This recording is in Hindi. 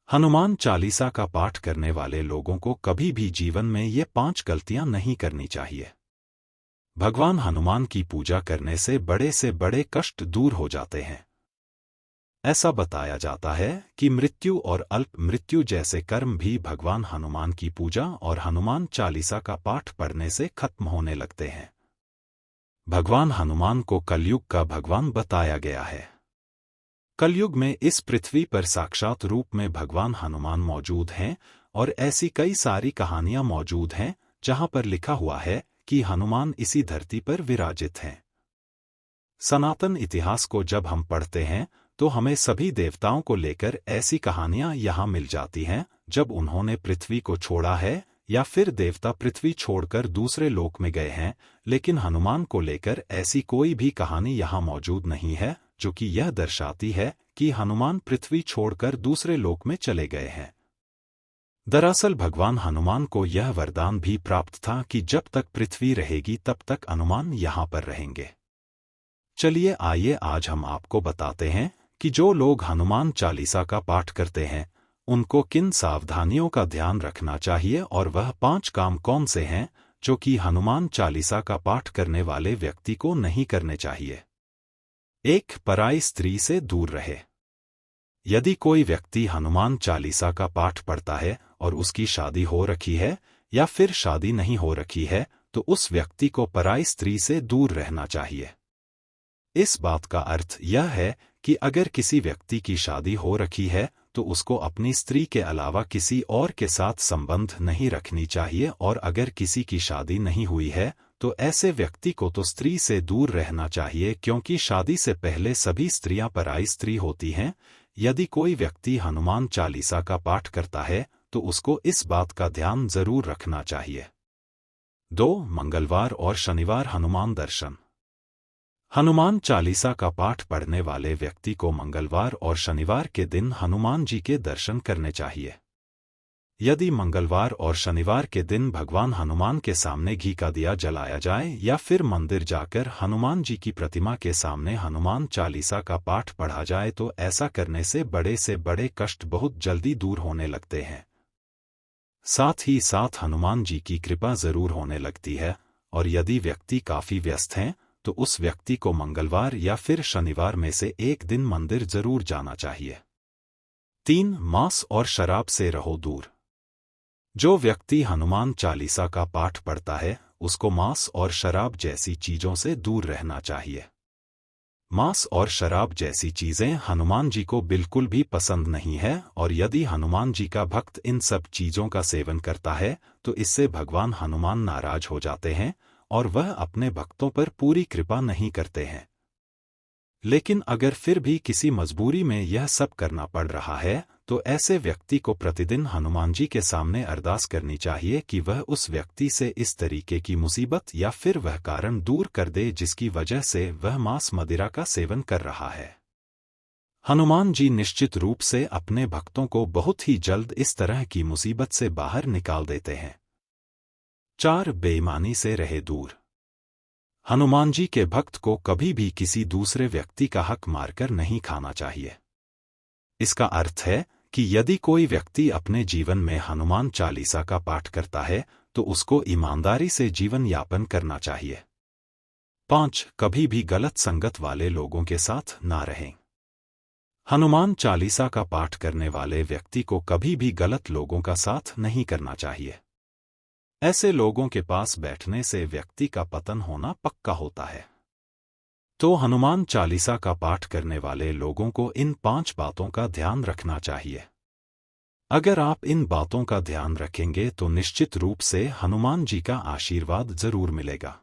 हनुमान चालीसा का पाठ करने वाले लोगों को कभी भी जीवन में ये 5 गलतियां नहीं करनी चाहिए। भगवान हनुमान की पूजा करने से बड़े कष्ट दूर हो जाते हैं। ऐसा बताया जाता है कि मृत्यु और अल्प मृत्यु जैसे कर्म भी भगवान हनुमान की पूजा और हनुमान चालीसा का पाठ पढ़ने से खत्म होने लगते हैं। भगवान हनुमान को कलयुग का भगवान बताया गया है। कलयुग में इस पृथ्वी पर साक्षात रूप में भगवान हनुमान मौजूद हैं और ऐसी कई सारी कहानियां मौजूद हैं जहां पर लिखा हुआ है कि हनुमान इसी धरती पर विराजित हैं। सनातन इतिहास को जब हम पढ़ते हैं तो हमें सभी देवताओं को लेकर ऐसी कहानियां यहां मिल जाती हैं जब उन्होंने पृथ्वी को छोड़ा है या फिर देवता पृथ्वी छोड़कर दूसरे लोक में गए हैं, लेकिन हनुमान को लेकर ऐसी कोई भी कहानी यहां मौजूद नहीं है जो कि यह दर्शाती है कि हनुमान पृथ्वी छोड़कर दूसरे लोक में चले गए हैं। दरअसल भगवान हनुमान को यह वरदान भी प्राप्त था कि जब तक पृथ्वी रहेगी तब तक हनुमान यहां पर रहेंगे। चलिए आइए आज हम आपको बताते हैं कि जो लोग हनुमान चालीसा का पाठ करते हैं उनको किन सावधानियों का ध्यान रखना चाहिए और वह 5 काम कौन से हैं जो कि हनुमान चालीसा का पाठ करने वाले व्यक्ति को नहीं करने चाहिए। 1. पराई स्त्री से दूर रहे। यदि कोई व्यक्ति हनुमान चालीसा का पाठ पढ़ता है और उसकी शादी हो रखी है या फिर शादी नहीं हो रखी है तो उस व्यक्ति को पराई स्त्री से दूर रहना चाहिए। इस बात का अर्थ यह है कि अगर किसी व्यक्ति की शादी हो रखी है तो उसको अपनी स्त्री के अलावा किसी और के साथ संबंध नहीं रखनी चाहिए, और अगर किसी की शादी नहीं हुई है तो ऐसे व्यक्ति को तो स्त्री से दूर रहना चाहिए, क्योंकि शादी से पहले सभी स्त्रियां पराई स्त्री होती हैं। यदि कोई व्यक्ति हनुमान चालीसा का पाठ करता है तो उसको इस बात का ध्यान जरूर रखना चाहिए। 2. मंगलवार और शनिवार हनुमान दर्शन। हनुमान चालीसा का पाठ पढ़ने वाले व्यक्ति को मंगलवार और शनिवार के दिन हनुमान जी के दर्शन करने चाहिए। यदि मंगलवार और शनिवार के दिन भगवान हनुमान के सामने घी का दिया जलाया जाए या फिर मंदिर जाकर हनुमान जी की प्रतिमा के सामने हनुमान चालीसा का पाठ पढ़ा जाए तो ऐसा करने से बड़े कष्ट बहुत जल्दी दूर होने लगते हैं। साथ ही साथ हनुमान जी की कृपा जरूर होने लगती है। और यदि व्यक्ति काफी व्यस्त हैं तो उस व्यक्ति को मंगलवार या फिर शनिवार में से एक दिन मंदिर जरूर जाना चाहिए। 3. मांस और शराब से रहो दूर। जो व्यक्ति हनुमान चालीसा का पाठ पढ़ता है उसको मांस और शराब जैसी चीजों से दूर रहना चाहिए। मांस और शराब जैसी चीजें हनुमान जी को बिल्कुल भी पसंद नहीं है, और यदि हनुमान जी का भक्त इन सब चीजों का सेवन करता है तो इससे भगवान हनुमान नाराज हो जाते हैं और वह अपने भक्तों पर पूरी कृपा नहीं करते हैं। लेकिन अगर फिर भी किसी मजबूरी में यह सब करना पड़ रहा है तो ऐसे व्यक्ति को प्रतिदिन हनुमान जी के सामने अरदास करनी चाहिए कि वह उस व्यक्ति से इस तरीके की मुसीबत या फिर वह कारण दूर कर दे जिसकी वजह से वह मांस मदिरा का सेवन कर रहा है। हनुमान जी निश्चित रूप से अपने भक्तों को बहुत ही जल्द इस तरह की मुसीबत से बाहर निकाल देते हैं। 4. बेईमानी से रहे दूर। हनुमान जी के भक्त को कभी भी किसी दूसरे व्यक्ति का हक मारकर नहीं खाना चाहिए। इसका अर्थ है कि यदि कोई व्यक्ति अपने जीवन में हनुमान चालीसा का पाठ करता है तो उसको ईमानदारी से जीवन यापन करना चाहिए। 5. कभी भी गलत संगत वाले लोगों के साथ ना रहें। हनुमान चालीसा का पाठ करने वाले व्यक्ति को कभी भी गलत लोगों का साथ नहीं करना चाहिए। ऐसे लोगों के पास बैठने से व्यक्ति का पतन होना पक्का होता है। तो हनुमान चालीसा का पाठ करने वाले लोगों को इन 5 बातों का ध्यान रखना चाहिए। अगर आप इन बातों का ध्यान रखेंगे तो निश्चित रूप से हनुमान जी का आशीर्वाद जरूर मिलेगा।